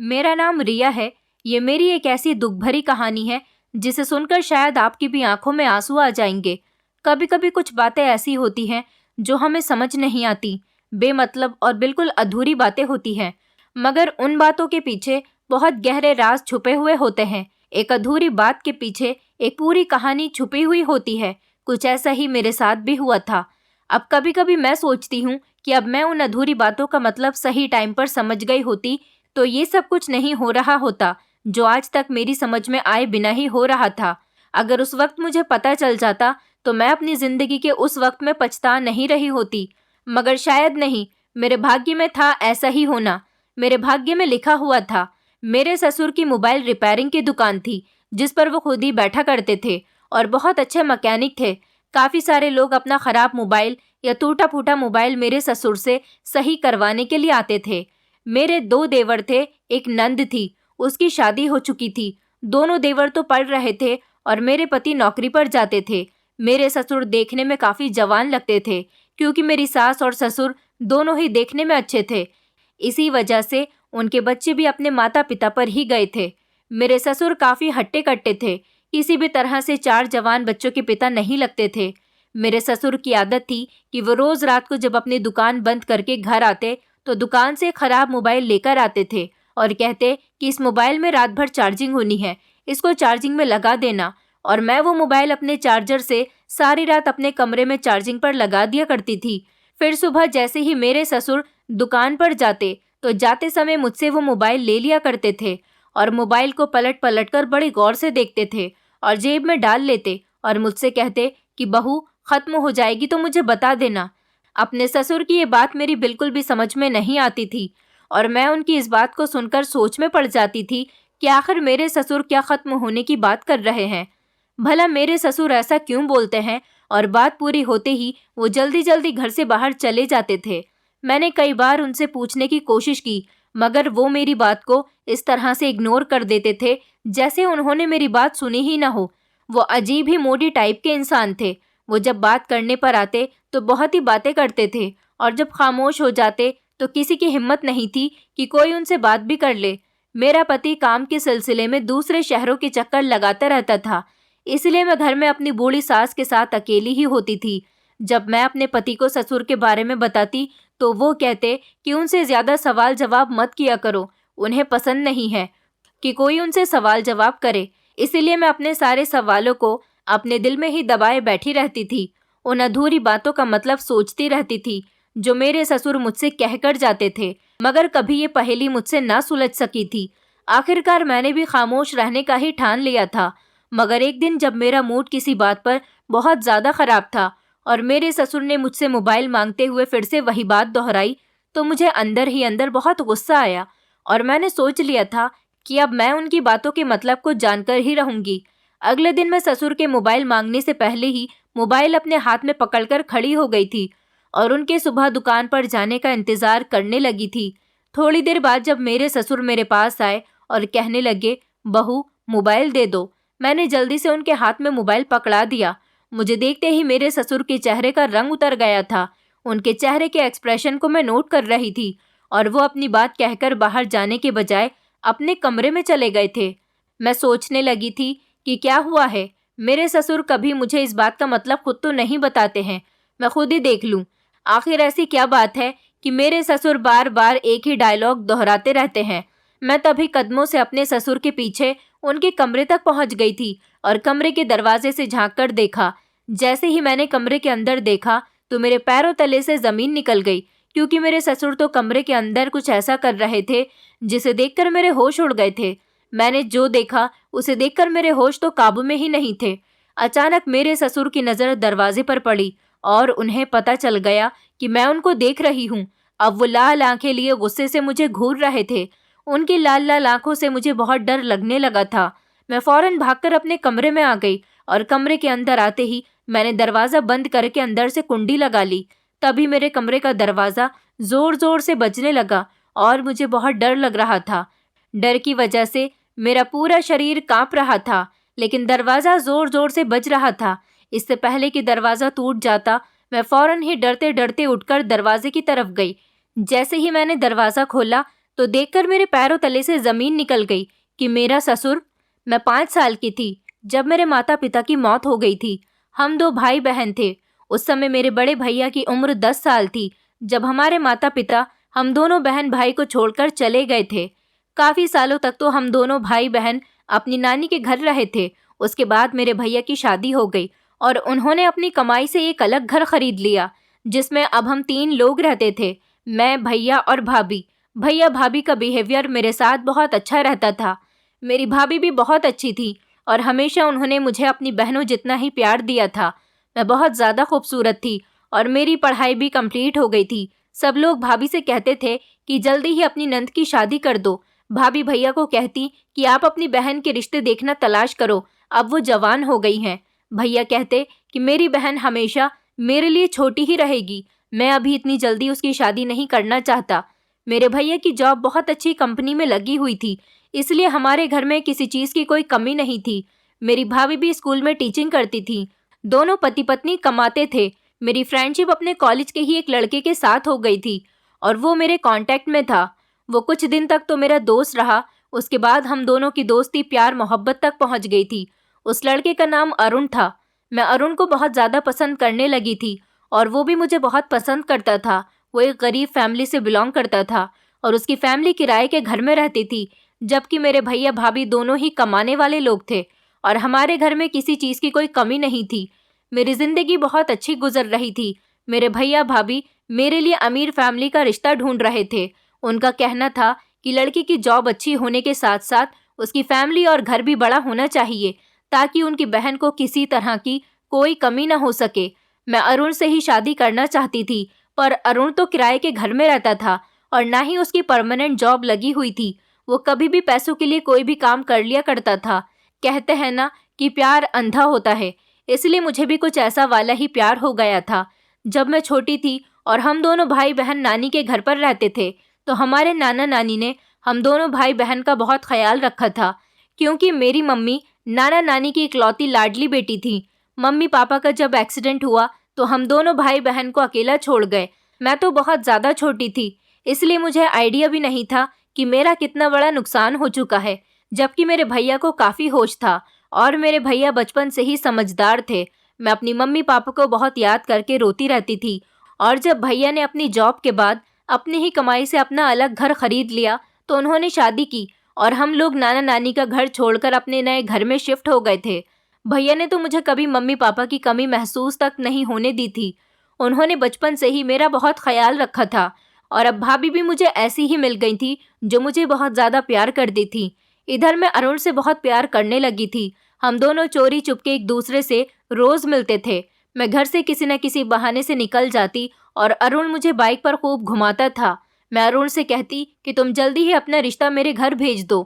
मेरा नाम रिया है। ये मेरी एक ऐसी दुख भरी कहानी है जिसे सुनकर शायद आपकी भी आंखों में आंसू आ जाएंगे। कभी कभी कुछ बातें ऐसी होती हैं जो हमें समझ नहीं आती, बेमतलब और बिल्कुल अधूरी बातें होती हैं, मगर उन बातों के पीछे बहुत गहरे राज छुपे हुए होते हैं। एक अधूरी बात के पीछे एक पूरी कहानी छुपी हुई होती है। कुछ ऐसा ही मेरे साथ भी हुआ था। अब कभी कभी मैं सोचती हूँ कि अब मैं उन अधूरी बातों का मतलब सही टाइम पर समझ गई होती तो ये सब कुछ नहीं हो रहा होता जो आज तक मेरी समझ में आए बिना ही हो रहा था। अगर उस वक्त मुझे पता चल जाता तो मैं अपनी जिंदगी के उस वक्त में पछता नहीं रही होती। मगर शायद नहीं, मेरे भाग्य में था ऐसा ही होना। मेरे भाग्य में लिखा हुआ था। मेरे ससुर की मोबाइल रिपेयरिंग की दुकान थी जिस पर वो खुद ही बैठा करते थे और बहुत अच्छे मैकेनिक थे। काफी सारे लोग अपना खराब मोबाइल या टूटा फूटा मोबाइल मेरे ससुर से सही करवाने के लिए आते थे। मेरे 2 देवर थे, एक नंद थी, उसकी शादी हो चुकी थी। दोनों देवर तो पढ़ रहे थे और मेरे पति नौकरी पर जाते थे। मेरे ससुर देखने में काफी जवान लगते थे क्योंकि मेरी सास और ससुर दोनों ही देखने में अच्छे थे। इसी वजह से उनके बच्चे भी अपने माता पिता पर ही गए थे। मेरे ससुर काफी हट्टे कट्टे थे, किसी भी तरह से 4 जवान बच्चों के पिता नहीं लगते थे। मेरे ससुर की आदत थी कि वो रोज रात को जब अपनी दुकान बंद करके घर आते तो दुकान से खराब मोबाइल लेकर आते थे और कहते कि इस मोबाइल में रात भर चार्जिंग होनी है, इसको चार्जिंग में लगा देना। और मैं वो मोबाइल अपने चार्जर से सारी रात अपने कमरे में चार्जिंग पर लगा दिया करती थी। फिर सुबह जैसे ही मेरे ससुर दुकान पर जाते तो जाते समय मुझसे वो मोबाइल ले लिया करते थे और मोबाइल को पलट पलट कर बड़े गौर से देखते थे और जेब में डाल लेते और मुझसे कहते कि बहू, खत्म हो जाएगी तो मुझे बता देना। अपने ससुर की ये बात मेरी बिल्कुल भी समझ में नहीं आती थी और मैं उनकी इस बात को सुनकर सोच में पड़ जाती थी कि आखिर मेरे ससुर क्या खत्म होने की बात कर रहे हैं। भला मेरे ससुर ऐसा क्यों बोलते हैं? और बात पूरी होते ही वो जल्दी जल्दी घर से बाहर चले जाते थे। मैंने कई बार उनसे पूछने की कोशिश की मगर वो मेरी बात को इस तरह से इग्नोर कर देते थे जैसे उन्होंने मेरी बात सुनी ही ना हो। वो अजीब ही मोटी टाइप के इंसान थे। वो जब बात करने पर आते तो बहुत ही बातें करते थे और जब खामोश हो जाते तो किसी की हिम्मत नहीं थी कि कोई उनसे बात भी कर ले। मेरा पति काम के सिलसिले में दूसरे शहरों के चक्कर लगाता रहता था, इसलिए मैं घर में अपनी बूढ़ी सास के साथ अकेली ही होती थी। जब मैं अपने पति को ससुर के बारे में बताती तो वो कहते कि उनसे ज्यादा सवाल जवाब मत किया करो, उन्हें पसंद नहीं है कि कोई उनसे सवाल जवाब करे। इसीलिए मैं अपने सारे सवालों को अपने दिल में ही दबाए बैठी रहती थी। उन अधूरी बातों का मतलब सोचती रहती थी जो मेरे ससुर मुझसे कहकर जाते थे, मगर कभी ये पहेली मुझसे ना सुलझ सकी थी। आखिरकार मैंने भी खामोश रहने का ही ठान लिया था। मगर एक दिन जब मेरा मूड किसी बात पर बहुत ज्यादा खराब था और मेरे ससुर ने मुझसे मोबाइल मांगते हुए फिर से वही बात दोहराई तो मुझे अंदर ही अंदर बहुत गुस्सा आया और मैंने सोच लिया था कि अब मैं उनकी बातों के मतलब को जानकर ही रहूंगी। अगले दिन मैं ससुर के मोबाइल मांगने से पहले ही मोबाइल अपने हाथ में पकड़कर खड़ी हो गई थी और उनके सुबह दुकान पर जाने का इंतजार करने लगी थी। थोड़ी देर बाद जब मेरे ससुर मेरे पास आए और कहने लगे, बहू मोबाइल दे दो, मैंने जल्दी से उनके हाथ में मोबाइल पकड़ा दिया। मुझे देखते ही मेरे ससुर के चेहरे का रंग उतर गया था। उनके चेहरे के एक्सप्रेशन को मैं नोट कर रही थी और वो अपनी बात कहकर बाहर जाने के बजाय अपने कमरे में चले गए थे। मैं सोचने लगी थी कि क्या हुआ है, मेरे ससुर कभी मुझे इस बात का मतलब खुद तो नहीं बताते हैं, मैं खुद ही देख लूं। आखिर ऐसी क्या बात है कि मेरे ससुर बार बार एक ही डायलॉग दोहराते रहते हैं। मैं तभी कदमों से अपने ससुर के पीछे उनके कमरे तक पहुंच गई थी और कमरे के दरवाजे से झांक कर देखा। जैसे ही मैंने कमरे के अंदर देखा तो मेरे पैरों तले से जमीन निकल गई क्योंकि मेरे ससुर तो कमरे के अंदर कुछ ऐसा कर रहे थे जिसे देखकर मेरे होश उड़ गए थे। मैंने जो देखा उसे देखकर मेरे होश तो काबू में ही नहीं थे। अचानक मेरे ससुर की नजर दरवाजे पर पड़ी और उन्हें पता चल गया कि मैं उनको देख रही हूँ। अब वो लाल आंखें लिए गुस्से से मुझे घूर रहे थे। उनकी लाल लाल आंखों से मुझे बहुत डर लगने लगा था। मैं फौरन भागकर अपने कमरे में आ गई और कमरे के अंदर आते ही मैंने दरवाजा बंद करके अंदर से कुंडी लगा ली। तभी मेरे कमरे का दरवाजा जोर जोर से बजने लगा और मुझे बहुत डर लग रहा था। डर की वजह से मेरा पूरा शरीर कांप रहा था, लेकिन दरवाजा जोर जोर से बज रहा था। इससे पहले कि दरवाजा टूट जाता मैं फौरन ही डरते डरते उठकर दरवाजे की तरफ गई। जैसे ही मैंने दरवाजा खोला तो देखकर मेरे पैरों तले से ज़मीन निकल गई कि मेरा ससुर। मैं 5 साल की थी जब मेरे माता पिता की मौत हो गई थी। हम 2 भाई बहन थे। उस समय मेरे बड़े भैया की उम्र 10 साल थी जब हमारे माता पिता हम दोनों बहन भाई को छोड़कर चले गए थे। काफ़ी सालों तक तो हम दोनों भाई बहन अपनी नानी के घर रहे थे। उसके बाद मेरे भैया की शादी हो गई और उन्होंने अपनी कमाई से एक अलग घर खरीद लिया जिसमें अब हम 3 लोग रहते थे, मैं, भैया और भाभी। भैया भाभी का बिहेवियर मेरे साथ बहुत अच्छा रहता था। मेरी भाभी भी बहुत अच्छी थी और हमेशा उन्होंने मुझे अपनी बहनों जितना ही प्यार दिया था। मैं बहुत ज़्यादा खूबसूरत थी और मेरी पढ़ाई भी कंप्लीट हो गई थी। सब लोग भाभी से कहते थे कि जल्दी ही अपनी नंद की शादी कर दो। भाभी भैया को कहती कि आप अपनी बहन के रिश्ते देखना तलाश करो, अब वो जवान हो गई हैं। भैया कहते कि मेरी बहन हमेशा मेरे लिए छोटी ही रहेगी, मैं अभी इतनी जल्दी उसकी शादी नहीं करना चाहता। मेरे भैया की जॉब बहुत अच्छी कंपनी में लगी हुई थी, इसलिए हमारे घर में किसी चीज़ की कोई कमी नहीं थी। मेरी भाभी भी स्कूल में टीचिंग करती थी। दोनों पति पत्नी कमाते थे। मेरी फ्रेंडशिप अपने कॉलेज के ही एक लड़के के साथ हो गई थी और वो मेरे कांटेक्ट में था। वो कुछ दिन तक तो मेरा दोस्त रहा, उसके बाद हम दोनों की दोस्ती प्यार मोहब्बत तक पहुंच गई थी। उस लड़के का नाम अरुण था। मैं अरुण को बहुत ज़्यादा पसंद करने लगी थी और वो भी मुझे बहुत पसंद करता था। वो एक गरीब फैमिली से बिलोंग करता था और उसकी फैमिली किराए के घर में रहती थी, जबकि मेरे भैया भाभी दोनों ही कमाने वाले लोग थे और हमारे घर में किसी चीज़ की कोई कमी नहीं थी। मेरी ज़िंदगी बहुत अच्छी गुजर रही थी। मेरे भैया भाभी मेरे लिए अमीर फैमिली का रिश्ता ढूंढ रहे थे। उनका कहना था कि लड़की की जॉब अच्छी होने के साथ साथ उसकी फैमिली और घर भी बड़ा होना चाहिए ताकि उनकी बहन को किसी तरह की कोई कमी न हो सके। मैं अरुण से ही शादी करना चाहती थी, पर अरुण तो किराए के घर में रहता था और ना ही उसकी परमानेंट जॉब लगी हुई थी। वो कभी भी पैसों के लिए कोई भी काम कर लिया करता था। कहते हैं ना कि प्यार अंधा होता है, इसलिए मुझे भी कुछ ऐसा वाला ही प्यार हो गया था। जब मैं छोटी थी और हम दोनों भाई बहन नानी के घर पर रहते थे, तो हमारे नाना नानी ने हम दोनों भाई बहन का बहुत ख्याल रखा था, क्योंकि मेरी मम्मी नाना नानी की इकलौती लाडली बेटी थी। मम्मी पापा का जब एक्सीडेंट हुआ तो हम दोनों भाई बहन को अकेला छोड़ गए। मैं तो बहुत ज़्यादा छोटी थी, इसलिए मुझे आइडिया भी नहीं था कि मेरा कितना बड़ा नुकसान हो चुका है, जबकि मेरे भैया को काफ़ी होश था और मेरे भैया बचपन से ही समझदार थे। मैं अपनी मम्मी पापा को बहुत याद करके रोती रहती थी और जब भैया ने अपनी जॉब के बाद अपनी ही कमाई से अपना अलग घर खरीद लिया तो उन्होंने शादी की और हम लोग नाना नानी का घर छोड़कर अपने नए घर में शिफ्ट हो गए थे। भैया ने तो मुझे कभी मम्मी पापा की कमी महसूस तक नहीं होने दी थी। उन्होंने बचपन से ही मेरा बहुत ख्याल रखा था और अब भाभी भी मुझे ऐसी ही मिल गई थी जो मुझे बहुत ज़्यादा प्यार करती थी। इधर मैं अरुण से बहुत प्यार करने लगी थी। हम दोनों चोरी चुपके एक दूसरे से रोज़ मिलते थे। मैं घर से किसी न किसी बहाने से निकल जाती और अरुण मुझे बाइक पर खूब घुमाता था। मैं अरुण से कहती कि तुम जल्दी ही अपना रिश्ता मेरे घर भेज दो,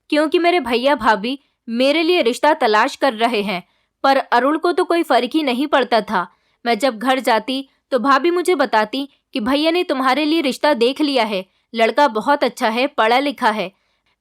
क्योंकि मेरे भैया भाभी मेरे लिए रिश्ता तलाश कर रहे हैं। पर अरुण को तो कोई फ़र्क ही नहीं पड़ता था। मैं जब घर जाती तो भाभी मुझे बताती कि भैया ने तुम्हारे लिए रिश्ता देख लिया है, लड़का बहुत अच्छा है, पढ़ा लिखा है।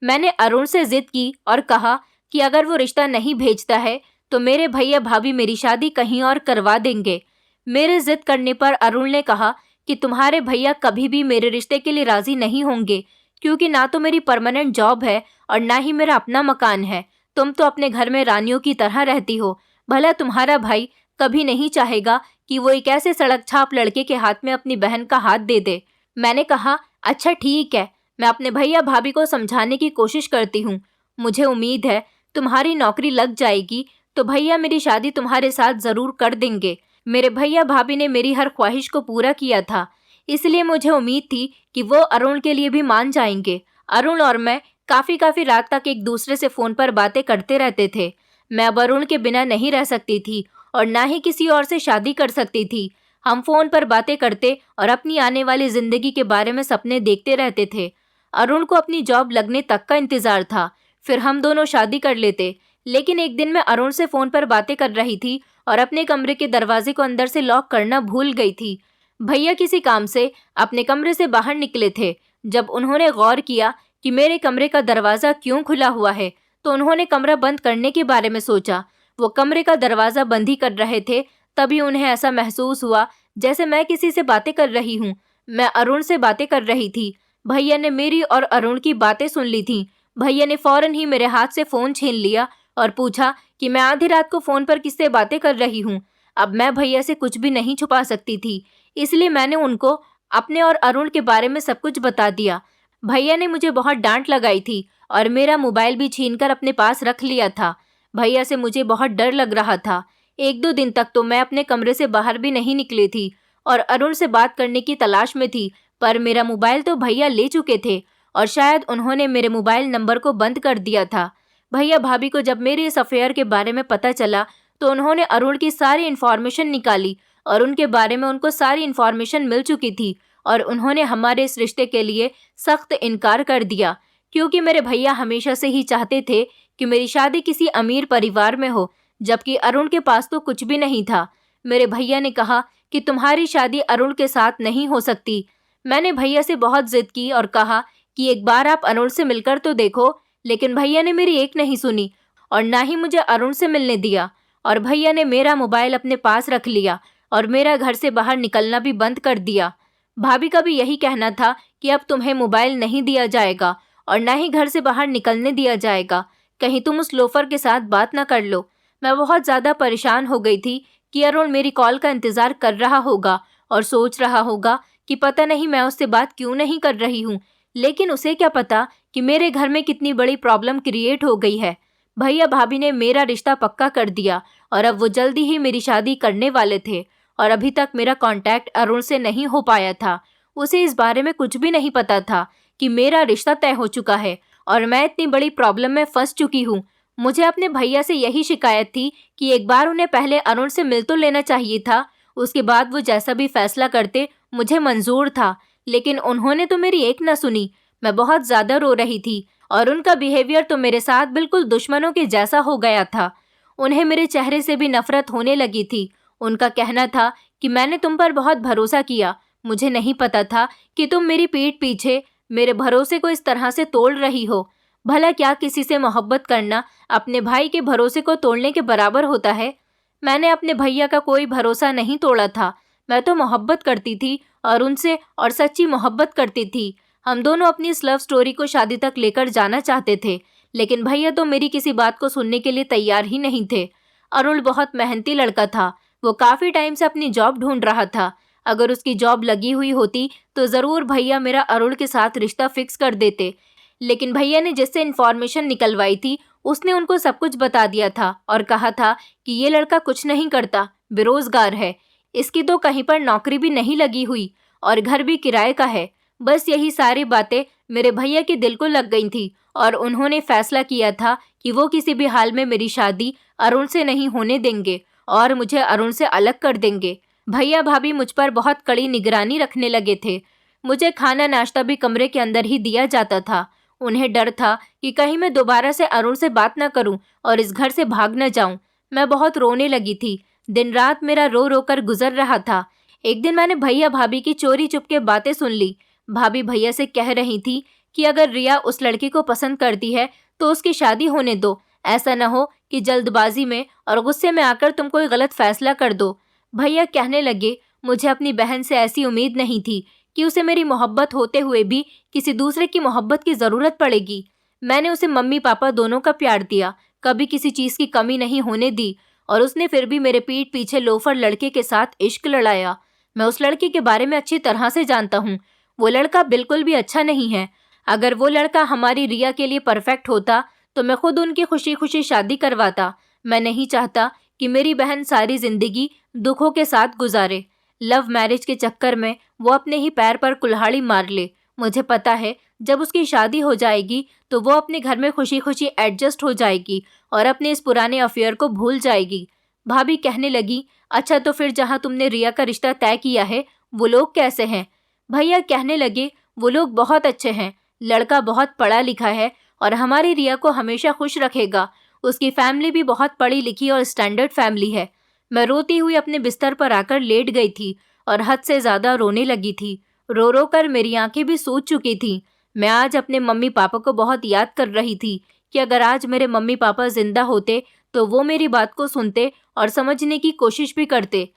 मैंने अरुण से ज़िद की और कहा कि अगर वो रिश्ता नहीं भेजता है तो मेरे भैया भाभी मेरी शादी कहीं और करवा देंगे। मेरे ज़िद करने पर अरुण ने कहा कि तुम्हारे भैया कभी भी मेरे रिश्ते के लिए राज़ी नहीं होंगे, क्योंकि ना तो मेरी परमानेंट जॉब है और ना ही मेरा अपना मकान है। तुम तो अपने घर में रानियों की तरह रहती हो। भला तुम्हारा भाई कभी नहीं चाहेगा कि वो एक ऐसे सड़क छाप लड़के के हाथ में अपनी बहन का हाथ दे दे। मैंने कहा, अच्छा ठीक है, मैं अपने भैया भाभी को समझाने की कोशिश करती हूँ। मुझे उम्मीद है तुम्हारी नौकरी लग जाएगी तो भैया मेरी शादी तुम्हारे साथ ज़रूर कर देंगे। मेरे भैया भाभी ने मेरी हर ख्वाहिश को पूरा किया था, इसलिए मुझे उम्मीद थी कि वो अरुण के लिए भी मान जाएंगे। अरुण और मैं काफ़ी रात तक एक दूसरे से फ़ोन पर बातें करते रहते थे। मैं अब अरुण के बिना नहीं रह सकती थी और ना ही किसी और से शादी कर सकती थी। हम फ़ोन पर बातें करते और अपनी आने वाली ज़िंदगी के बारे में सपने देखते रहते थे। अरुण को अपनी जॉब लगने तक का इंतज़ार था, फिर हम दोनों शादी कर लेते। लेकिन एक दिन मैं अरुण से फ़ोन पर बातें कर रही थी और अपने कमरे के दरवाजे को अंदर से लॉक करना भूल गई थी। भैया किसी काम से अपने कमरे से बाहर निकले थे। जब उन्होंने गौर किया कि मेरे कमरे का दरवाज़ा क्यों खुला हुआ है, तो उन्होंने कमरा बंद करने के बारे में सोचा। वो कमरे का दरवाज़ा बंद ही कर रहे थे, तभी उन्हें ऐसा महसूस हुआ जैसे मैं किसी से बातें कर रही हूँ। मैं अरुण से बातें कर रही थी। भैया ने मेरी और अरुण की बातें सुन ली थी। भैया ने फौरन ही मेरे हाथ से फ़ोन छीन लिया और पूछा कि मैं आधी रात को फ़ोन पर किससे बातें कर रही हूँ। अब मैं भैया से कुछ भी नहीं छुपा सकती थी, इसलिए मैंने उनको अपने और अरुण के बारे में सब कुछ बता दिया। भैया ने मुझे बहुत डांट लगाई थी और मेरा मोबाइल भी छीनकर अपने पास रख लिया था। भैया से मुझे बहुत डर लग रहा था। 1-2 दिन तक तो मैं अपने कमरे से बाहर भी नहीं निकली थी और अरुण से बात करने की तलाश में थी, पर मेरा मोबाइल तो भैया ले चुके थे और शायद उन्होंने मेरे मोबाइल नंबर को बंद कर दिया था। भैया भाभी को जब मेरे इस अफेयर के बारे में पता चला तो उन्होंने अरुण की सारी इन्फॉर्मेशन निकाली और उनके बारे में उनको सारी इन्फॉर्मेशन मिल चुकी थी और उन्होंने हमारे इस रिश्ते के लिए सख्त इनकार कर दिया, क्योंकि मेरे भैया हमेशा से ही चाहते थे कि मेरी शादी किसी अमीर परिवार में हो, जबकि अरुण के पास तो कुछ भी नहीं था। मेरे भैया ने कहा कि तुम्हारी शादी अरुण के साथ नहीं हो सकती। मैंने भैया से बहुत जिद की और कहा कि एक बार आप अरुण से मिलकर तो देखो, लेकिन भैया ने मेरी एक नहीं सुनी और ना ही मुझे अरुण से मिलने दिया और भैया ने मेरा मोबाइल अपने पास रख लिया और मेरा घर से बाहर निकलना भी बंद कर दिया। भाभी का भी यही कहना था कि अब तुम्हें मोबाइल नहीं दिया जाएगा और ना ही घर से बाहर निकलने दिया जाएगा, कहीं तुम उस लोफर के साथ बात ना कर लो। मैं बहुत ज़्यादा परेशान हो गई थी कि अरुण मेरी कॉल का इंतज़ार कर रहा होगा और सोच रहा होगा कि पता नहीं मैं उससे बात क्यों नहीं कर रही हूँ, लेकिन उसे क्या पता कि मेरे घर में कितनी बड़ी प्रॉब्लम क्रिएट हो गई है। भैया भाभी ने मेरा रिश्ता पक्का कर दिया और अब वो जल्दी ही मेरी शादी करने वाले थे और अभी तक मेरा कांटेक्ट अरुण से नहीं हो पाया था। उसे इस बारे में कुछ भी नहीं पता था कि मेरा रिश्ता तय हो चुका है और मैं इतनी बड़ी प्रॉब्लम में फंस चुकी हूँ। मुझे अपने भैया से यही शिकायत थी कि एक बार उन्हें पहले अरुण से मिल तो लेना चाहिए था, उसके बाद वो जैसा भी फैसला करते मुझे मंजूर था, लेकिन उन्होंने तो मेरी एक न सुनी। मैं बहुत ज़्यादा रो रही थी और उनका बिहेवियर तो मेरे साथ बिल्कुल दुश्मनों के जैसा हो गया था। उन्हें मेरे चेहरे से भी नफरत होने लगी थी। उनका कहना था कि मैंने तुम पर बहुत भरोसा किया, मुझे नहीं पता था कि तुम मेरी पीठ पीछे मेरे भरोसे को इस तरह से तोड़ रही हो। भला क्या किसी से मोहब्बत करना अपने भाई के भरोसे को तोड़ने के बराबर होता है? मैंने अपने भैया का कोई भरोसा नहीं तोड़ा था। मैं तो मोहब्बत करती थी और उनसे, और सच्ची मोहब्बत करती थी। हम दोनों अपनी इस लव स्टोरी को शादी तक लेकर जाना चाहते थे, लेकिन भैया तो मेरी किसी बात को सुनने के लिए तैयार ही नहीं थे। अरुण बहुत मेहनती लड़का था। वो काफ़ी टाइम से अपनी जॉब ढूंढ रहा था। अगर उसकी जॉब लगी हुई होती तो ज़रूर भैया मेरा अरुण के साथ रिश्ता फिक्स कर देते, लेकिन भैया ने जिससे इन्फॉर्मेशन निकलवाई थी उसने उनको सब कुछ बता दिया था और कहा था कि ये लड़का कुछ नहीं करता, बेरोजगार है, इसकी तो कहीं पर नौकरी भी नहीं लगी हुई और घर भी किराए का है। बस यही सारी बातें मेरे भैया के दिल को लग गई थी और उन्होंने फैसला किया था कि वो किसी भी हाल में मेरी शादी अरुण से नहीं होने देंगे और मुझे अरुण से अलग कर देंगे। भैया भाभी मुझ पर बहुत कड़ी निगरानी रखने लगे थे। मुझे खाना नाश्ता भी कमरे के अंदर ही दिया जाता था। उन्हें डर था कि कहीं मैं दोबारा से अरुण से बात न करूं और इस घर से भाग न जाऊं। मैं बहुत रोने लगी थी। दिन रात मेरा रो रो कर गुजर रहा था। एक दिन मैंने भैया भाभी की चोरी चुपके बातें सुन ली। भाभी भैया से कह रही थी कि अगर रिया उस लड़की को पसंद करती है तो उसकी शादी होने दो, ऐसा न हो कि जल्दबाजी में और गुस्से में आकर तुम कोई गलत फैसला कर दो। भैया कहने लगे, मुझे अपनी बहन से ऐसी उम्मीद नहीं थी कि उसे मेरी मोहब्बत होते हुए भी किसी दूसरे की मोहब्बत की ज़रूरत पड़ेगी। मैंने उसे मम्मी पापा दोनों का प्यार दिया, कभी किसी चीज़ की कमी नहीं होने दी, और उसने फिर भी मेरे पीठ पीछे लोफर लड़के के साथ इश्क लड़ाया। मैं उस लड़के के बारे में अच्छी तरह से जानता हूँ। वो लड़का बिल्कुल भी अच्छा नहीं है। अगर वो लड़का हमारी रिया के लिए परफेक्ट होता तो मैं खुद उनकी खुशी खुशी शादी करवाता। मैं नहीं चाहता कि मेरी बहन सारी जिंदगी दुखों के साथ गुजारे। लव मैरिज के चक्कर में वो अपने ही पैर पर कुल्हाड़ी मार ले। मुझे पता है जब उसकी शादी हो जाएगी तो वो अपने घर में खुशी खुशी एडजस्ट हो जाएगी और अपने इस पुराने अफेयर को भूल जाएगी। भाभी कहने लगी, अच्छा तो फिर जहाँ तुमने रिया का रिश्ता तय किया है वो लोग कैसे हैं? भैया कहने लगे, वो लोग बहुत अच्छे हैं। लड़का बहुत पढ़ा लिखा है और हमारी रिया को हमेशा खुश रखेगा। उसकी फैमिली भी बहुत पढ़ी लिखी और स्टैंडर्ड फैमिली है। मैं रोती हुई अपने बिस्तर पर आकर लेट गई थी और हद से ज़्यादा रोने लगी थी। रो रो कर मेरी आंखें भी सूज चुकी थी। मैं आज अपने मम्मी पापा को बहुत याद कर रही थी कि अगर आज मेरे मम्मी पापा जिंदा होते तो वो मेरी बात को सुनते और समझने की कोशिश भी करते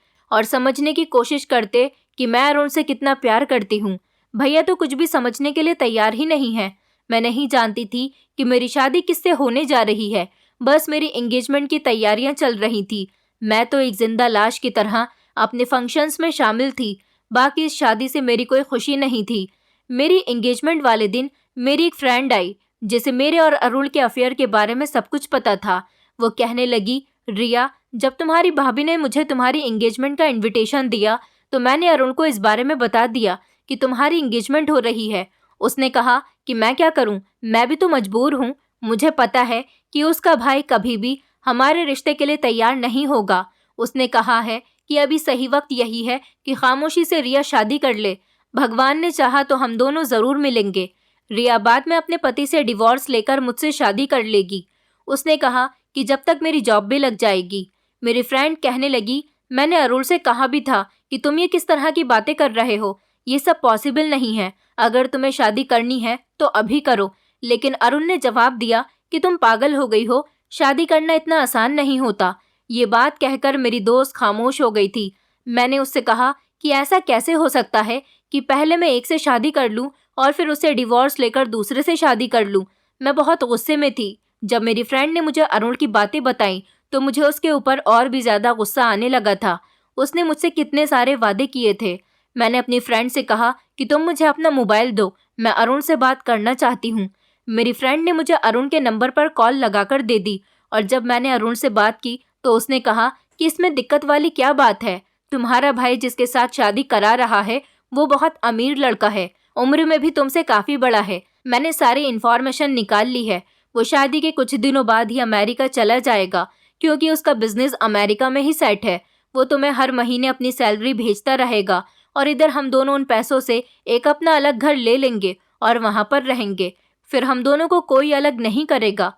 कि मैं अरुण से कितना प्यार करती हूँ। भैया तो कुछ भी समझने के लिए तैयार ही नहीं है। मैं नहीं जानती थी कि मेरी शादी किससे होने जा रही है। बस मेरी एंगेजमेंट की तैयारियां चल रही थी। मैं तो एक जिंदा लाश की तरह अपने फंक्शंस में शामिल थी। बाकी इस शादी से मेरी कोई खुशी नहीं थी। मेरी एंगेजमेंट वाले दिन मेरी एक फ्रेंड आई जिसे मेरे और अरुण के अफेयर के बारे में सब कुछ पता था। वो कहने लगी, रिया, जब तुम्हारी भाभी ने मुझे तुम्हारी एंगेजमेंट का इनविटेशन दिया तो मैंने अरुण को इस बारे में बता दिया कि तुम्हारी एंगेजमेंट हो रही है। उसने कहा कि मैं क्या करूं, मैं भी तो मजबूर हूं। मुझे पता है कि उसका भाई कभी भी हमारे रिश्ते के लिए तैयार नहीं होगा। उसने कहा है कि अभी सही वक्त यही है कि खामोशी से रिया शादी कर ले। भगवान ने चाहा तो हम दोनों जरूर मिलेंगे। रिया बाद में अपने पति से डिवोर्स लेकर मुझसे शादी कर लेगी। उसने कहा कि जब तक मेरी जॉब भी लग जाएगी। मेरी फ्रेंड कहने लगी, मैंने अरुण से कहा भी था कि तुम ये किस तरह की बातें कर रहे हो, ये सब पॉसिबल नहीं है। अगर तुम्हें शादी करनी है तो अभी करो। लेकिन अरुण ने जवाब दिया कि तुम पागल हो गई हो, शादी करना इतना आसान नहीं होता। ये बात कहकर मेरी दोस्त खामोश हो गई थी। मैंने उससे कहा कि ऐसा कैसे हो सकता है कि पहले मैं एक से शादी कर लूं और फिर उससे डिवोर्स लेकर दूसरे से शादी कर लूं। मैं बहुत गुस्से में थी। जब मेरी फ्रेंड ने मुझे अरुण की बातें बताई तो मुझे उसके ऊपर और भी ज्यादा गुस्सा आने लगा था। उसने मुझसे कितने सारे वादे किए थे। मैंने अपनी फ्रेंड से कहा कि तुम मुझे अपना मोबाइल दो, मैं अरुण से बात करना चाहती हूँ। मेरी फ्रेंड ने मुझे अरुण के नंबर पर कॉल लगाकर दे दी और जब मैंने अरुण से बात की तो उसने कहा कि इसमें दिक्कत वाली क्या बात है। तुम्हारा भाई जिसके साथ शादी करा रहा है वो बहुत अमीर लड़का है, उम्र में भी तुमसे काफी बड़ा है। मैंने सारी इन्फॉर्मेशन निकाल ली है। वो शादी के कुछ दिनों बाद ही अमेरिका चला जाएगा क्योंकि उसका बिजनेस अमेरिका में ही सेट है। वो तुम्हें हर महीने अपनी सैलरी भेजता रहेगा और इधर हम दोनों उन पैसों से एक अपना अलग घर ले लेंगे और वहां पर रहेंगे। फिर हम दोनों को कोई अलग नहीं करेगा।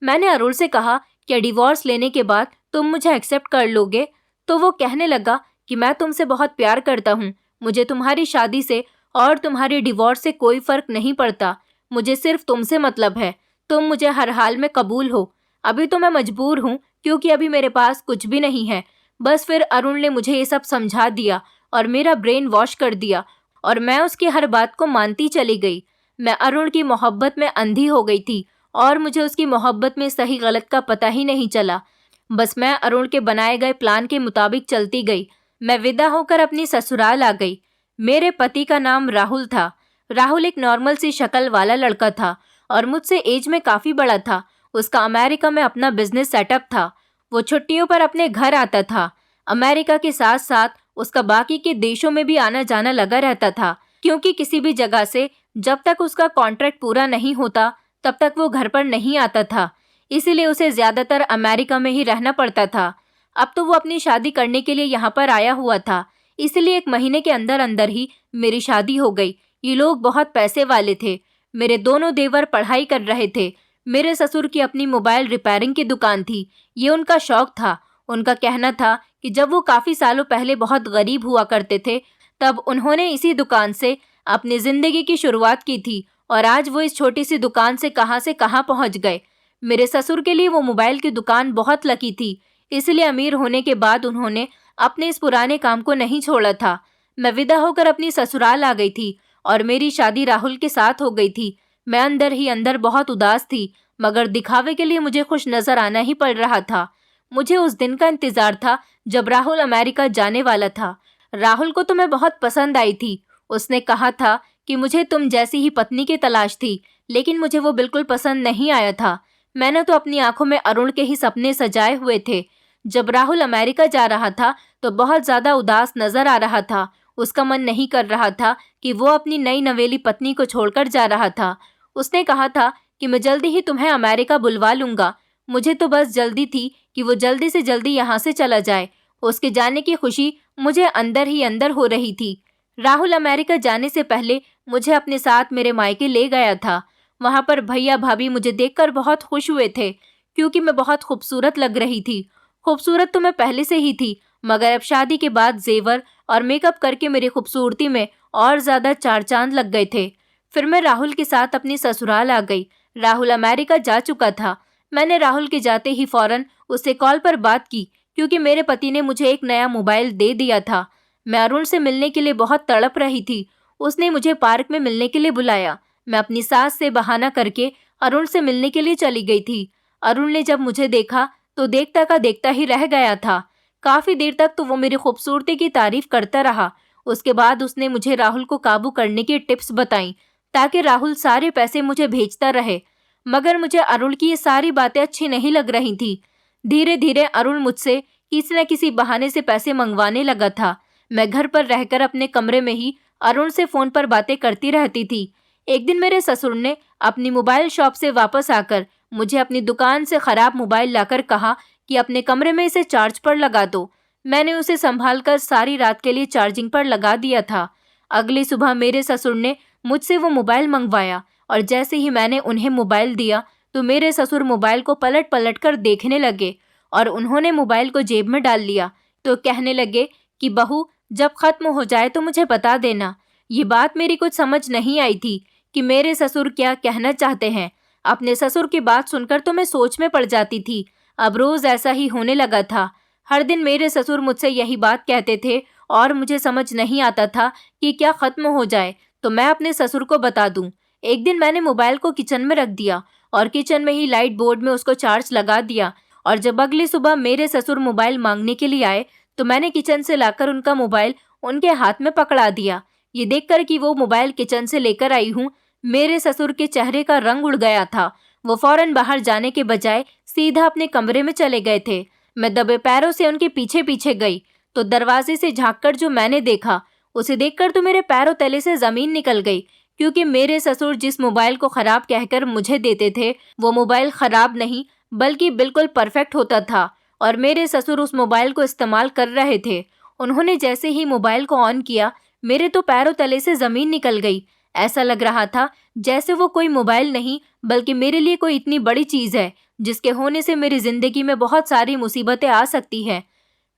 मैंने अरुण से कहा, क्या डिवोर्स लेने के बाद तुम मुझे एक्सेप्ट कर लोगे? तो वो कहने लगा कि मैं तुमसे बहुत प्यार करता हूँ। मुझे तुम्हारी शादी से और तुम्हारे डिवोर्स से कोई फर्क नहीं पड़ता। मुझे सिर्फ तुमसे मतलब है। तुम मुझे हर हाल में कबूल हो। अभी तो मैं मजबूर हूँ क्योंकि अभी मेरे पास कुछ भी नहीं है। बस फिर अरुण ने मुझे ये सब समझा दिया और मेरा ब्रेन वॉश कर दिया और मैं उसकी हर बात को मानती चली गई। मैं अरुण की मोहब्बत में अंधी हो गई थी और मुझे उसकी मोहब्बत में सही गलत का पता ही नहीं चला। बस मैं अरुण के बनाए गए प्लान के मुताबिक चलती गई। मैं विदा होकर अपनी ससुराल आ गई। मेरे पति का नाम राहुल था। राहुल एक नॉर्मल सी शक्ल वाला लड़का था और मुझसे एज में काफी बड़ा था। उसका अमेरिका में अपना बिजनेस सेटअप था। वो छुट्टियों पर अपने घर आता था। अमेरिका के साथ साथ उसका बाकी के देशों में भी आना जाना लगा रहता था क्योंकि किसी भी जगह से जब तक उसका कॉन्ट्रैक्ट पूरा नहीं होता तब तक वो घर पर नहीं आता था। इसीलिए उसे ज्यादातर अमेरिका में ही रहना पड़ता था। अब तो वो अपनी शादी करने के लिए यहाँ पर आया हुआ था। इसलिए 1 महीने के अंदर अंदर ही मेरी शादी हो गई। ये लोग बहुत पैसे वाले थे। मेरे दोनों देवर पढ़ाई कर रहे थे। मेरे ससुर की अपनी मोबाइल रिपेयरिंग की दुकान थी। ये उनका शौक था। उनका कहना था कि जब वो काफी सालों पहले बहुत गरीब हुआ करते थे तब उन्होंने इसी दुकान से अपनी जिंदगी की शुरुआत की थी और आज वो इस छोटी सी दुकान से कहां पहुंच गए। मेरे ससुर के लिए वो मोबाइल की दुकान बहुत लकी थी। इसलिए अमीर होने के बाद उन्होंने अपने इस पुराने काम को नहीं छोड़ा था। मैं विदा होकर अपनी ससुराल आ गई थी और मेरी शादी राहुल के साथ हो गई थी। मैं अंदर ही अंदर बहुत उदास थी मगर दिखावे के लिए मुझे खुश नजर आना ही पड़ रहा था। मुझे उस दिन का इंतजार था जब राहुल अमेरिका जाने वाला था। राहुल को तो मैं बहुत पसंद आई थी। उसने कहा था कि मुझे तुम जैसी ही पत्नी की तलाश थी, लेकिन मुझे वो बिल्कुल पसंद नहीं आया था। मैंने तो अपनी आंखों में अरुण के ही सपने सजाए हुए थे। जब राहुल अमेरिका जा रहा था तो बहुत ज्यादा उदास नजर आ रहा था। उसका मन नहीं कर रहा था कि वो अपनी नई नवेली पत्नी को छोड़कर जा रहा था। उसने कहा था कि मैं जल्दी ही तुम्हें अमेरिका बुलवा लूंगा। मुझे तो बस जल्दी थी कि वो जल्दी से जल्दी यहाँ से चला जाए। उसके जाने की खुशी मुझे अंदर ही अंदर हो रही थी। राहुल अमेरिका जाने से पहले मुझे अपने साथ मेरे मायके ले गया था। वहाँ पर भैया भाभी मुझे देखकर बहुत खुश हुए थे क्योंकि मैं बहुत खूबसूरत लग रही थी। खूबसूरत तो मैं पहले से ही थी मगर अब शादी के बाद जेवर और मेकअप करके मेरी खूबसूरती में और ज्यादा 4 चांद लग गए थे। फिर मैं राहुल के साथ अपनी ससुराल आ गई। राहुल अमेरिका जा चुका था। मैंने राहुल के जाते ही फौरन उससे कॉल पर बात की क्योंकि मेरे पति ने मुझे एक नया मोबाइल दे दिया था। मैं अरुण से मिलने के लिए बहुत तड़प रही थी। उसने मुझे पार्क में मिलने के लिए बुलाया। मैं अपनी सास से बहाना करके अरुण से मिलने के लिए चली गई थी। अरुण ने जब मुझे देखा तो देखता का देखता ही रह गया था। काफी देर तक तो वो मेरी खूबसूरती की तारीफ करता रहा। उसके बाद उसने मुझे राहुल को काबू करने की टिप्स बताई ताकि राहुल सारे पैसे मुझे भेजता रहे। मगर मुझे अरुण की ये सारी बातें अच्छी नहीं लग रही थी। धीरे धीरे अरुण मुझसे किसी न किसी बहाने से पैसे मंगवाने लगा था। मैं घर पर रहकर अपने कमरे में ही अरुण से फोन पर बातें करती रहती थी। एक दिन मेरे ससुर ने अपनी मोबाइल शॉप से वापस आकर मुझे अपनी दुकान से खराब मोबाइल लाकर कहा कि अपने कमरे में इसे चार्ज पर लगा दो। मैंने उसे संभालकर सारी रात के लिए चार्जिंग पर लगा दिया था। अगली सुबह मेरे ससुर ने मुझसे वो मोबाइल मंगवाया और जैसे ही मैंने उन्हें मोबाइल दिया तो मेरे ससुर मोबाइल को पलट पलट कर देखने लगे और उन्होंने मोबाइल को जेब में डाल लिया। तो कहने लगे कि बहू, जब खत्म हो जाए तो मुझे बता देना। ये बात मेरी कुछ समझ नहीं आई थी कि मेरे ससुर क्या कहना चाहते हैं। अपने ससुर की बात सुनकर तो मैं सोच में पड़ जाती थी। अब रोज ऐसा ही होने लगा था। हर दिन मेरे ससुर मुझसे यही बात कहते थे और मुझे समझ नहीं आता था कि क्या खत्म हो जाए तो मैं अपने ससुर को बता दूं। एक दिन मैंने मोबाइल को किचन में रख दिया और किचन में ही लाइट बोर्ड में उसको चार्ज लगा दिया और जब अगली सुबह मेरे ससुर मोबाइल मांगने के लिए आए तो मैंने किचन से लाकर उनका मोबाइल उनके हाथ में पकड़ा दिया। ये देखकर कि वो मोबाइल किचन से लेकर आई हूँ, मेरे ससुर के चेहरे का रंग उड़ गया था। वो फौरन बाहर जाने के बजाय सीधा अपने कमरे में चले गए थे। मैं दबे पैरों से उनके पीछे पीछे गई तो दरवाजे से झांककर जो मैंने देखा उसे देखकर तो मेरे पैरों तले से जमीन निकल गई, क्योंकि मेरे ससुर जिस मोबाइल को खराब कहकर मुझे देते थे वो मोबाइल खराब नहीं बल्कि बिल्कुल परफेक्ट होता था और मेरे ससुर उस मोबाइल को इस्तेमाल कर रहे थे। उन्होंने जैसे ही मोबाइल को ऑन किया मेरे तो पैरों तले से जमीन निकल गई। ऐसा लग रहा था जैसे वो कोई मोबाइल नहीं बल्कि मेरे लिए कोई इतनी बड़ी चीज है जिसके होने से मेरी जिंदगी में बहुत सारी मुसीबतें आ सकती हैं।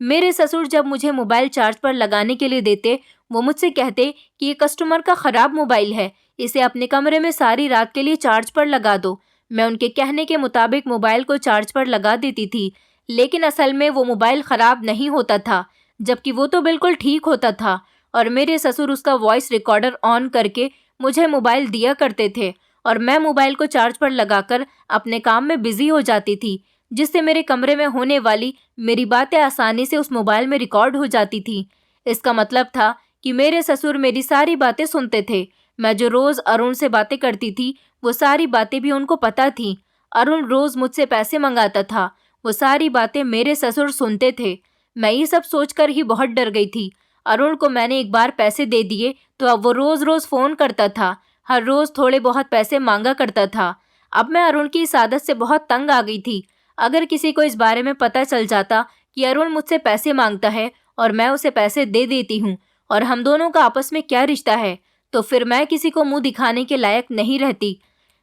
मेरे ससुर जब मुझे मोबाइल चार्ज पर लगाने के लिए देते वो मुझसे कहते कि ये कस्टमर का खराब मोबाइल है, इसे अपने कमरे में सारी रात के लिए चार्ज पर लगा दो। मैं उनके कहने के मुताबिक मोबाइल को चार्ज पर लगा देती थी, लेकिन असल में वो मोबाइल खराब नहीं होता था, जबकि वो तो बिल्कुल ठीक होता था और मेरे ससुर उसका वॉइस रिकॉर्डर ऑन करके मुझे मोबाइल दिया करते थे और मैं मोबाइल को चार्ज पर लगाकर अपने काम में बिजी हो जाती थी, जिससे मेरे कमरे में होने वाली मेरी बातें आसानी से उस मोबाइल में रिकॉर्ड हो जाती थी। इसका मतलब था कि मेरे ससुर मेरी सारी बातें सुनते थे। मैं जो रोज अरुण से बातें करती थी वो सारी बातें भी उनको पता थी। अरुण रोज मुझसे पैसे मंगाता था, वो सारी बातें मेरे ससुर सुनते थे। मैं ये सब सोचकर ही बहुत डर गई थी। अरुण को मैंने एक बार पैसे दे दिए तो अब वो रोज रोज फोन करता था, हर रोज थोड़े बहुत पैसे मांगा करता था। अब मैं अरुण की इस आदत से बहुत तंग आ गई थी। अगर किसी को इस बारे में पता चल जाता कि अरुण मुझसे पैसे मांगता है और मैं उसे पैसे दे देती हूँ और हम दोनों का आपस में क्या रिश्ता है, तो फिर मैं किसी को मुंह दिखाने के लायक नहीं रहती।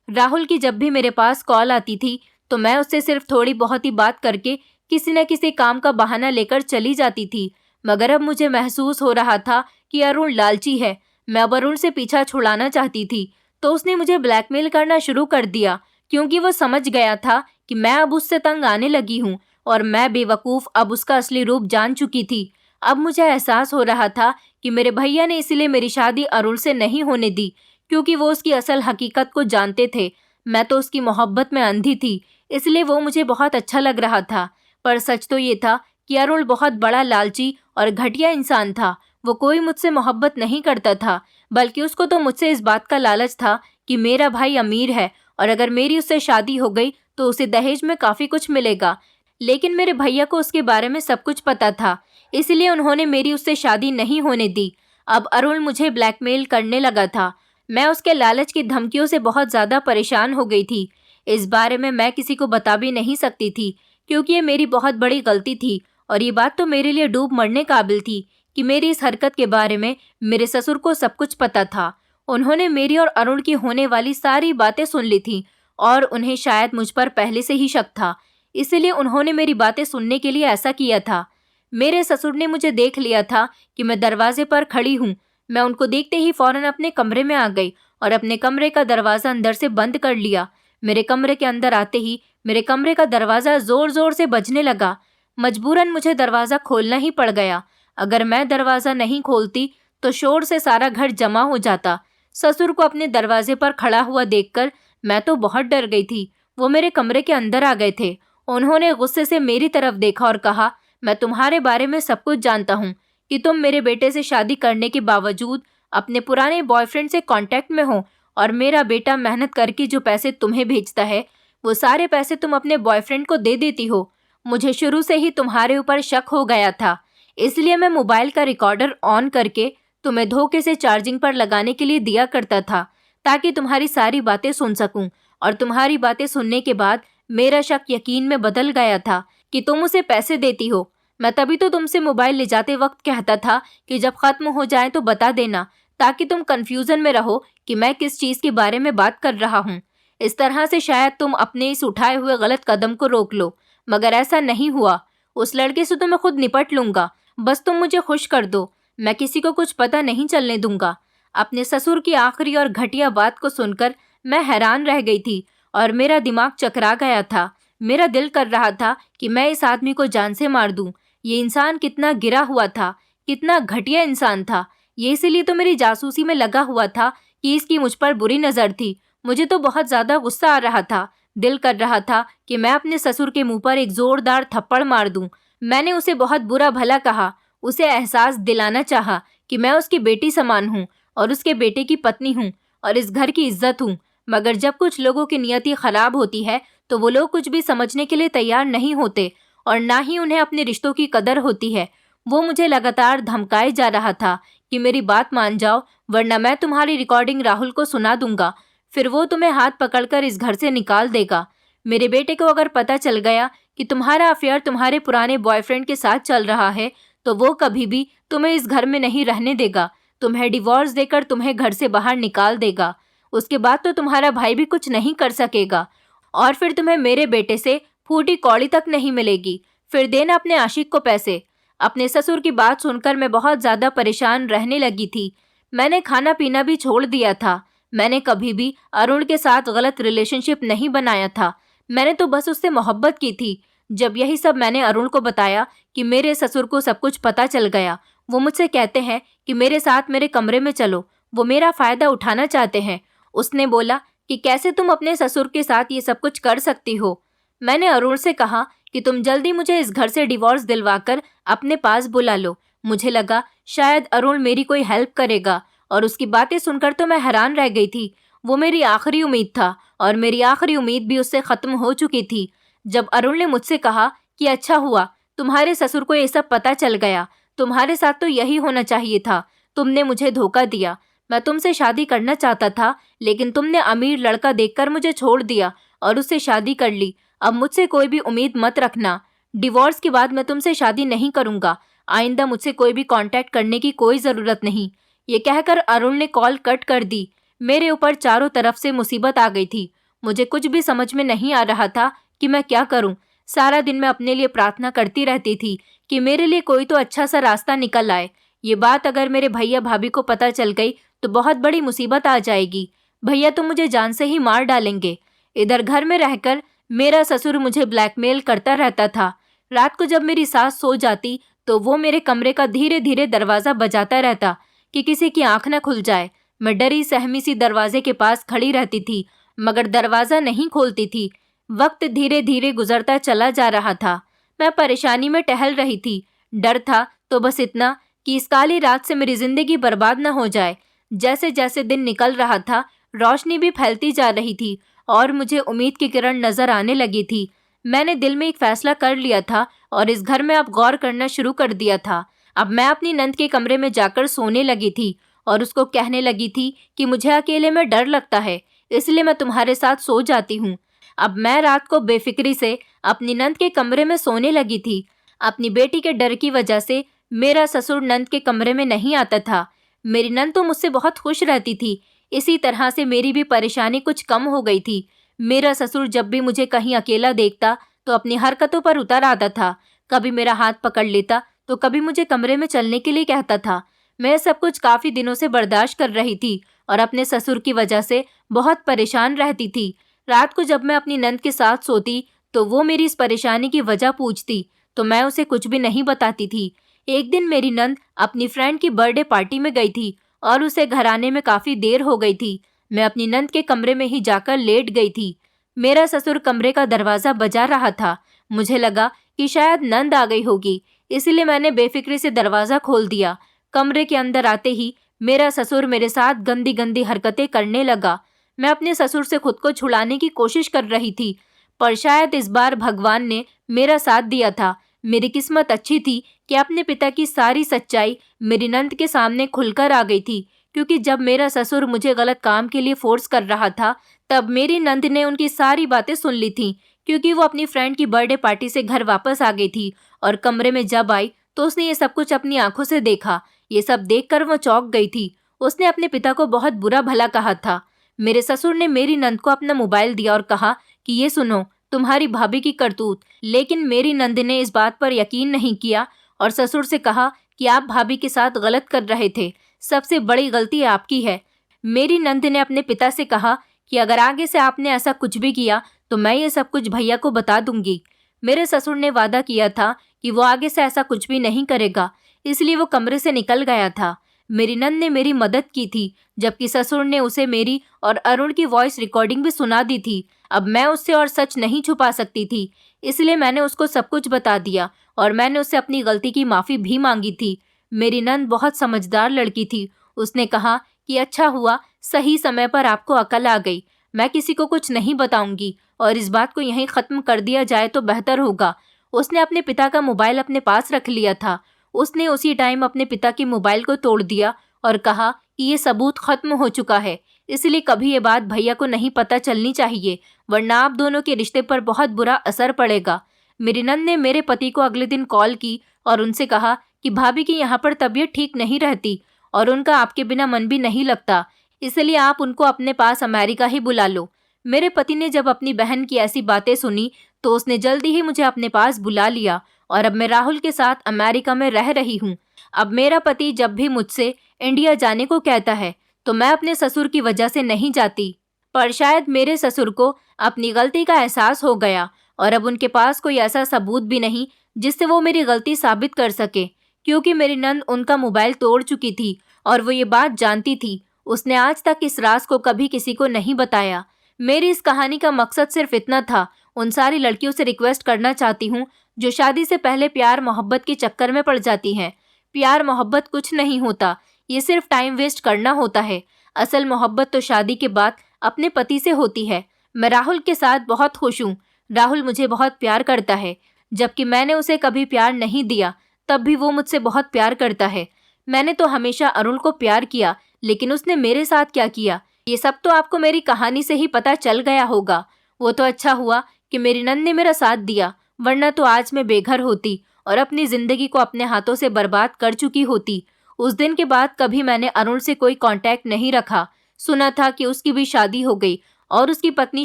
राहुल की जब भी मेरे पास कॉल आती थी तो मैं उससे सिर्फ थोड़ी बहुत ही बात करके किसी न किसी काम का बहाना लेकर चली जाती थी। मगर अब मुझे महसूस हो रहा था कि अरुण लालची है। मैं अब अरुण से पीछा छुड़ाना चाहती थी तो उसने मुझे ब्लैकमेल करना शुरू कर दिया, क्योंकि वो समझ गया था कि मैं अब उससे तंग आने लगी हूँ और मैं बेवकूफ़ अब उसका असली रूप जान चुकी थी। अब मुझे एहसास हो रहा था कि मेरे भैया ने इसलिए मेरी शादी अरुण से नहीं होने दी, क्योंकि वो उसकी असल हकीकत को जानते थे। मैं तो उसकी मोहब्बत में अंधी थी, इसलिए वो मुझे बहुत अच्छा लग रहा था। पर सच तो ये था कि अरुण बहुत बड़ा लालची और घटिया इंसान था। वो कोई मुझसे मोहब्बत नहीं करता था, बल्कि उसको तो मुझसे इस बात का लालच था कि मेरा भाई अमीर है और अगर मेरी उससे शादी हो गई तो उसे दहेज में काफ़ी कुछ मिलेगा। लेकिन मेरे भैया को उसके बारे में सब कुछ पता था, इसलिए उन्होंने मेरी उससे शादी नहीं होने दी। अब अरुण मुझे ब्लैकमेल करने लगा था। मैं उसके लालच की धमकियों से बहुत ज़्यादा परेशान हो गई थी। इस बारे में मैं किसी को बता भी नहीं सकती थी, क्योंकि ये मेरी बहुत बड़ी गलती थी और ये बात तो मेरे लिए डूब मरने काबिल थी कि मेरी इस हरकत के बारे में मेरे ससुर को सब कुछ पता था। उन्होंने मेरी और अरुण की होने वाली सारी बातें सुन ली थी और उन्हें शायद मुझ पर पहले से ही शक था, इसलिए उन्होंने मेरी बातें सुनने के लिए ऐसा किया था। मेरे ससुर ने मुझे देख लिया था कि मैं दरवाजे पर खड़ी हूँ। मैं उनको देखते ही फौरन अपने कमरे में आ गई और अपने कमरे का दरवाज़ा अंदर से बंद कर लिया। मेरे कमरे के अंदर आते ही मेरे कमरे का दरवाज़ा ज़ोर ज़ोर से बजने लगा। मजबूरन मुझे दरवाज़ा खोलना ही पड़ गया। अगर मैं दरवाज़ा नहीं खोलती तो शोर से सारा घर जमा हो जाता। ससुर को अपने दरवाजे पर खड़ा हुआ देखकर मैं तो बहुत डर गई थी। वो मेरे कमरे के अंदर आ गए थे। उन्होंने गुस्से से मेरी तरफ देखा और कहा, मैं तुम्हारे बारे में सब कुछ जानता हूँ कि तुम मेरे बेटे से शादी करने के बावजूद अपने पुराने बॉयफ्रेंड से कांटेक्ट में हो और मेरा बेटा मेहनत करके जो पैसे तुम्हें भेजता है वो सारे पैसे तुम अपने बॉयफ्रेंड को दे देती हो। मुझे शुरू से ही तुम्हारे ऊपर शक हो गया था, इसलिए मैं मोबाइल का रिकॉर्डर ऑन करके तुम्हें धोखे से चार्जिंग पर लगाने के लिए दिया करता था ताकि तुम्हारी सारी बातें सुन सकूं। और तुम्हारी बातें सुनने के बाद मेरा शक यकीन में बदल गया था कि तुम उसे पैसे देती हो। मैं तभी तो तुमसे मोबाइल ले जाते वक्त कहता था कि जब खत्म हो जाए तो बता देना, ताकि तुम कंफ्यूजन में रहो कि मैं किस चीज के बारे में बात कर रहा हूँ। इस तरह से शायद तुम अपने इस उठाए हुए गलत कदम को रोक लो, मगर ऐसा नहीं हुआ। उस लड़के से तो मैं खुद निपट लूंगा, बस तुम मुझे खुश कर दो। मैं किसी को कुछ पता नहीं चलने दूंगा। अपने ससुर की आखिरी और घटिया बात को सुनकर मैं हैरान रह गई थी और मेरा दिमाग चकरा गया था। मेरा दिल कर रहा था कि मैं इस आदमी को जान से मार दूं। ये इंसान कितना गिरा हुआ था, कितना घटिया इंसान था। ये इसीलिए तो मेरी जासूसी में लगा हुआ था कि इसकी मुझ पर बुरी नज़र थी। मुझे तो बहुत ज़्यादा गुस्सा आ रहा था। दिल कर रहा था कि मैं अपने ससुर के मुंह पर एक ज़ोरदार थप्पड़ मार दूं। मैंने उसे बहुत बुरा भला कहा, उसे एहसास दिलाना चाहा कि मैं उसकी बेटी समान हूँ और उसके बेटे की पत्नी हूँ और इस घर की इज्जत हूँ। मगर जब कुछ लोगों की नियति खराब होती है तो वो लोग कुछ भी समझने के लिए तैयार नहीं होते और ना ही उन्हें अपने रिश्तों की कदर होती है। वो मुझे लगातार धमकाए जा रहा था कि मेरी बात मान जाओ वरना मैं तुम्हारी रिकॉर्डिंग राहुल को सुना दूंगा, फिर वो तुम्हें हाथ पकड़कर इस घर से निकाल देगा। मेरे बेटे को अगर पता चल गया कि तुम्हारा अफेयर तुम्हारे पुराने बॉयफ्रेंड के साथ चल रहा है तो वो कभी भी तुम्हें इस घर में नहीं रहने देगा। तुम्हें डिवोर्स देकर तुम्हें घर से बाहर निकाल देगा। उसके बाद तो तुम्हारा भाई भी कुछ नहीं कर सकेगा और फिर तुम्हें मेरे बेटे से फूटी कौड़ी तक नहीं मिलेगी। फिर देना अपने आशिक को पैसे। अपने ससुर की बात सुनकर मैं बहुत ज़्यादा परेशान रहने लगी थी। मैंने खाना पीना भी छोड़ दिया था। मैंने कभी भी अरुण के साथ गलत रिलेशनशिप नहीं बनाया था। मैंने तो बस उससे मोहब्बत की थी। जब यही सब मैंने अरुण को बताया कि मेरे ससुर को सब कुछ पता चल गया, वो मुझसे कहते हैं कि मेरे साथ मेरे कमरे में चलो, वो मेरा फ़ायदा उठाना चाहते हैं। उसने बोला कि कैसे तुम अपने ससुर के साथ ये सब कुछ कर सकती हो। मैंने अरुण से कहा कि तुम जल्दी मुझे इस घर से डिवोर्स दिलवाकर अपने पास बुला लो। मुझे लगा शायद अरुण मेरी कोई हेल्प करेगा और उसकी बातें सुनकर तो मैं हैरान रह गई थी। वो मेरी आखिरी उम्मीद था और मेरी आखिरी उम्मीद भी उससे ख़त्म हो चुकी थी। जब अरुण ने मुझसे कहा कि अच्छा हुआ तुम्हारे ससुर को ये सब पता चल गया, तुम्हारे साथ तो यही होना चाहिए था, तुमने मुझे धोखा दिया। मैं तुमसे शादी करना चाहता था लेकिन तुमने अमीर लड़का देखकर मुझे छोड़ दिया और उससे शादी कर ली। अब मुझसे कोई भी उम्मीद मत रखना। डिवोर्स के बाद मैं तुमसे शादी नहीं करूँगा। आइंदा मुझसे कोई भी कांटेक्ट करने की कोई ज़रूरत नहीं। ये कहकर अरुण ने कॉल कट कर दी। मेरे ऊपर चारों तरफ से मुसीबत आ गई थी। मुझे कुछ भी समझ में नहीं आ रहा था कि मैं क्या करूं। सारा दिन मैं अपने लिए प्रार्थना करती रहती थी कि मेरे लिए कोई तो अच्छा सा रास्ता निकल आए। ये बात अगर मेरे भैया भाभी को पता चल गई तो बहुत बड़ी मुसीबत आ जाएगी। भैया तो मुझे जान से ही मार डालेंगे। इधर घर में रहकर मेरा ससुर मुझे ब्लैकमेल करता रहता था। रात को जब मेरी सास सो जाती तो वो मेरे कमरे का धीरे धीरे दरवाज़ा बजाता रहता कि किसी की आंख न खुल जाए। मैं डरी सहमी सी दरवाजे के पास खड़ी रहती थी मगर दरवाज़ा नहीं खोलती थी। वक्त धीरे धीरे गुजरता चला जा रहा था। मैं परेशानी में टहल रही थी। डर था तो बस इतना कि इस काली रात से मेरी जिंदगी बर्बाद न हो जाए। जैसे जैसे दिन निकल रहा था रोशनी भी फैलती जा रही थी और मुझे उम्मीद की किरण नजर आने लगी थी। मैंने दिल में एक फैसला कर लिया था और इस घर में अब गौर करना शुरू कर दिया था। अब मैं अपनी नंद के कमरे में जाकर सोने लगी थी और उसको कहने लगी थी कि मुझे अकेले में डर लगता है, इसलिए मैं तुम्हारे साथ सो जाती हूँ। अब मैं रात को बेफिक्री से अपनी नंद के कमरे में सोने लगी थी। अपनी बेटी के डर की वजह से मेरा ससुर नंद के कमरे में नहीं आता था। मेरी नंद तो मुझसे बहुत खुश रहती थी। इसी तरह से मेरी भी परेशानी कुछ कम हो गई थी। मेरा ससुर जब भी मुझे कहीं अकेला देखता तो अपनी हरकतों पर उतर आता था। कभी मेरा हाथ पकड़ लेता तो कभी मुझे कमरे में चलने के लिए कहता था। मैं सब कुछ काफ़ी दिनों से बर्दाश्त कर रही थी और अपने ससुर की वजह से बहुत परेशान रहती थी। रात को जब मैं अपनी नंद के साथ सोती तो वो मेरी इस परेशानी की वजह पूछती तो मैं उसे कुछ भी नहीं बताती थी। एक दिन मेरी नंद अपनी फ्रेंड की बर्थडे पार्टी में गई थी और उसे घर आने में काफी देर हो गई थी। मैं अपनी नंद के कमरे में ही जाकर लेट गई थी। मेरा ससुर कमरे का दरवाजा बजा रहा था। मुझे लगा कि शायद नंद आ गई होगी, इसलिए मैंने बेफिक्री से दरवाजा खोल दिया। कमरे के अंदर आते ही मेरा ससुर मेरे साथ गंदी गंदी हरकतें करने लगा। मैं अपने ससुर से खुद को छुड़ाने की कोशिश कर रही थी, पर शायद इस बार भगवान ने मेरा साथ दिया था। मेरी किस्मत अच्छी थी कि अपने पिता की सारी सच्चाई मेरी नंद के सामने खुलकर आ गई थी, क्योंकि जब मेरा ससुर मुझे गलत काम के लिए फोर्स कर रहा था, तब मेरी नंद ने उनकी सारी बातें सुन ली थी। क्योंकि वो अपनी फ्रेंड की बर्थडे पार्टी से घर वापस आ गई थी और कमरे में जब आई तो उसने ये सब कुछ अपनी आंखों से देखा। ये सब देखकर वो चौंक गई थी। उसने अपने पिता को बहुत बुरा भला कहा था। मेरे ससुर ने मेरी नंद को अपना मोबाइल दिया और कहा कि ये सुनो, तुम्हारी भाभी की करतूत। लेकिन मेरी नंद ने इस बात पर यकीन नहीं किया और ससुर से कहा कि आप भाभी के साथ गलत कर रहे थे, सबसे बड़ी गलती आपकी है। मेरी नंद ने अपने पिता से कहा कि अगर आगे से आपने ऐसा कुछ भी किया तो मैं ये सब कुछ भैया को बता दूंगी। मेरे ससुर ने वादा किया था कि वो आगे से ऐसा कुछ भी नहीं करेगा, इसलिए वो कमरे से निकल गया था। मेरी नंद ने मेरी मदद की थी, जबकि ससुर ने उसे मेरी और अरुण की वॉइस रिकॉर्डिंग भी सुना दी थी। अब मैं उससे और सच नहीं छुपा सकती थी, इसलिए मैंने उसको सब कुछ बता दिया और मैंने उससे अपनी गलती की माफ़ी भी मांगी थी। मेरी नंद बहुत समझदार लड़की थी। उसने कहा कि अच्छा हुआ, सही समय पर आपको अकल आ गई। मैं किसी को कुछ नहीं बताऊंगी और इस बात को यहीं ख़त्म कर दिया जाए तो बेहतर होगा। उसने अपने पिता का मोबाइल अपने पास रख लिया था। उसने उसी टाइम अपने पिता के मोबाइल को तोड़ दिया और कहा कि ये सबूत खत्म हो चुका है, इसलिए कभी ये बात भैया को नहीं पता चलनी चाहिए, वरना आप दोनों के रिश्ते पर बहुत बुरा असर पड़ेगा। मेरी नंद ने मेरे पति को अगले दिन कॉल की और उनसे कहा कि भाभी की यहाँ पर तबीयत ठीक नहीं रहती और उनका आपके बिना मन भी नहीं लगता, इसलिए आप उनको अपने पास अमेरिका ही बुला लो। मेरे पति ने जब अपनी बहन की ऐसी बातें सुनी तो उसने जल्दी ही मुझे अपने पास बुला लिया और अब मैं राहुल के साथ अमेरिका में रह रही हूँ। अब मेरा पति जब भी मुझसे इंडिया जाने को कहता है तो मैं अपने ससुर की वजह से नहीं जाती, पर शायद मेरे ससुर को अपनी गलती का एहसास हो गया और अब उनके पास कोई ऐसा सबूत भी नहीं जिससे वो मेरी गलती साबित कर सके, क्योंकि मेरी नंद उनका मोबाइल तोड़ चुकी थी और वो ये बात जानती थी। उसने आज तक इस राज को कभी किसी को नहीं बताया। मेरी इस कहानी का मकसद सिर्फ इतना था, उन सारी लड़कियों से रिक्वेस्ट करना चाहती हूँ जो शादी से पहले प्यार मोहब्बत के चक्कर में पड़ जाती हैं। प्यार मोहब्बत कुछ नहीं होता, ये सिर्फ टाइम वेस्ट करना होता है। असल मोहब्बत तो शादी के बाद अपने पति से होती है। मैं राहुल के साथ बहुत खुश हूँ। राहुल मुझे बहुत प्यार करता है, जबकि मैंने उसे कभी प्यार नहीं दिया, तब भी वो मुझसे बहुत प्यार करता है। मैंने तो हमेशा अरुण को प्यार किया, लेकिन उसने मेरे साथ क्या किया, ये सब तो आपको मेरी कहानी से ही पता चल गया होगा। वो तो अच्छा हुआ कि मेरी नंद ने मेरा साथ दिया, वरना तो आज मैं बेघर होती और अपनी जिंदगी को अपने हाथों से बर्बाद कर चुकी होती। उस दिन के बाद कभी मैंने अरुण से कोई कांटेक्ट नहीं रखा। सुना था कि उसकी भी शादी हो गई और उसकी पत्नी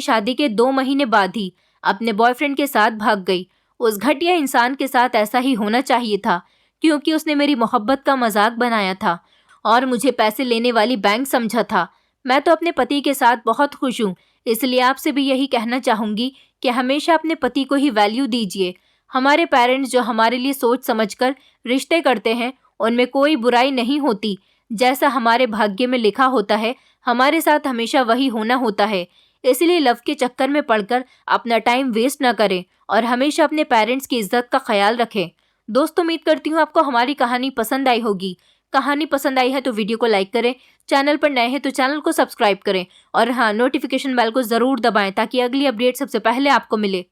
शादी के 2 महीने बाद ही अपने बॉयफ्रेंड के साथ भाग गई। उस घटिया इंसान के साथ ऐसा ही होना चाहिए था, क्योंकि उसने मेरी मोहब्बत का मजाक बनाया था और मुझे पैसे लेने वाली बैंक समझा था। मैं तो अपने पति के साथ बहुत खुश हूँ, इसलिए आपसे भी यही कहना चाहूँगी कि हमेशा अपने पति को ही वैल्यू दीजिए। हमारे पेरेंट्स जो हमारे लिए सोच समझकर रिश्ते करते हैं, उनमें कोई बुराई नहीं होती। जैसा हमारे भाग्य में लिखा होता है, हमारे साथ हमेशा वही होना होता है। इसलिए लव के चक्कर में पड़कर अपना टाइम वेस्ट ना करें और हमेशा अपने पेरेंट्स की इज्जत का ख्याल रखें। दोस्तों, उम्मीद करती हूँ आपको हमारी कहानी पसंद आई होगी। कहानी पसंद आई है तो वीडियो को लाइक करें, चैनल पर नए हैं तो चैनल को सब्सक्राइब करें और हाँ, नोटिफिकेशन बेल को ज़रूर दबाएं ताकि अगली अपडेट सबसे पहले आपको मिले।